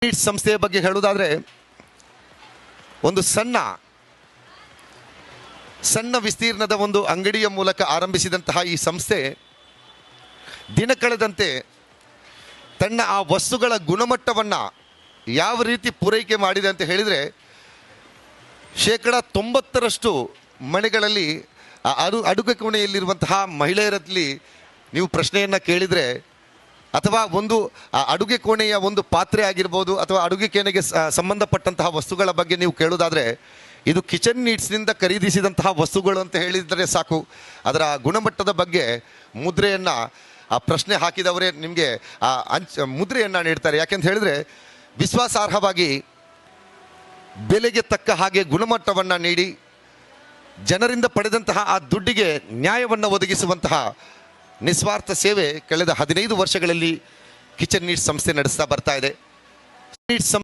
Needs ಸಂಸ್ಥೆಯ ಬಗ್ಗೆ ಹೇಳುವುದಾದರೆ, ಒಂದು ಸಣ್ಣ ವಿಸ್ತೀರ್ಣದ ಒಂದು ಅಂಗಡಿಯ ಮೂಲಕ ಆರಂಭಿಸಿದಂತಹ ಈ ಸಂಸ್ಥೆ ದಿನ ಕಳೆದಂತೆ ತನ್ನ ಆ ವಸ್ತುಗಳ ಗುಣಮಟ್ಟವನ್ನು ಯಾವ ರೀತಿ ಪೂರೈಕೆ ಮಾಡಿದೆ ಅಂತ ಹೇಳಿದರೆ, 90% ಮನೆಗಳಲ್ಲಿ ಅಡುಗೆ ಕೋಣೆಯಲ್ಲಿರುವಂತಹ ಮಹಿಳೆಯರಲ್ಲಿ ನೀವು ಪ್ರಶ್ನೆಯನ್ನು ಕೇಳಿದರೆ, ಅಥವಾ ಒಂದು ಅಡುಗೆ ಕೋಣೆಯ ಒಂದು ಪಾತ್ರೆ ಆಗಿರ್ಬೋದು ಅಥವಾ ಅಡುಗೆ ಕೋಣೆಗೆ ಸಂಬಂಧಪಟ್ಟಂತಹ ವಸ್ತುಗಳ ಬಗ್ಗೆ ನೀವು ಕೇಳೋದಾದರೆ, ಇದು ಕಿಚನ್ ನೀಡ್ಸ್ನಿಂದ ಖರೀದಿಸಿದಂತಹ ವಸ್ತುಗಳು ಅಂತ ಹೇಳಿದರೆ ಸಾಕು. ಅದರ ಗುಣಮಟ್ಟದ ಬಗ್ಗೆ ಮುದ್ರೆಯನ್ನು ಪ್ರಶ್ನೆ ಹಾಕಿದವರೇ ನಿಮಗೆ ಮುದ್ರೆಯನ್ನು ನೀಡ್ತಾರೆ. ಯಾಕೆಂತ ಹೇಳಿದರೆ, ವಿಶ್ವಾಸಾರ್ಹವಾಗಿ ಬೆಲೆಗೆ ತಕ್ಕ ಹಾಗೆ ಗುಣಮಟ್ಟವನ್ನು ನೀಡಿ ಜನರಿಂದ ಪಡೆದಂತಹ ಆ ದುಡ್ಡಿಗೆ ನ್ಯಾಯವನ್ನು ಒದಗಿಸುವಂತಹ ನಿಸ್ವಾರ್ಥ ಸೇವೆ ಕಳೆದ 15 ವರ್ಷಗಳಲ್ಲಿ ಕಿಚನ್ ನೀಡ್ಸ್ ಸಂಸ್ಥೆ ನಡೆಸ್ತಾ ಬರ್ತಾ ಇದೆ.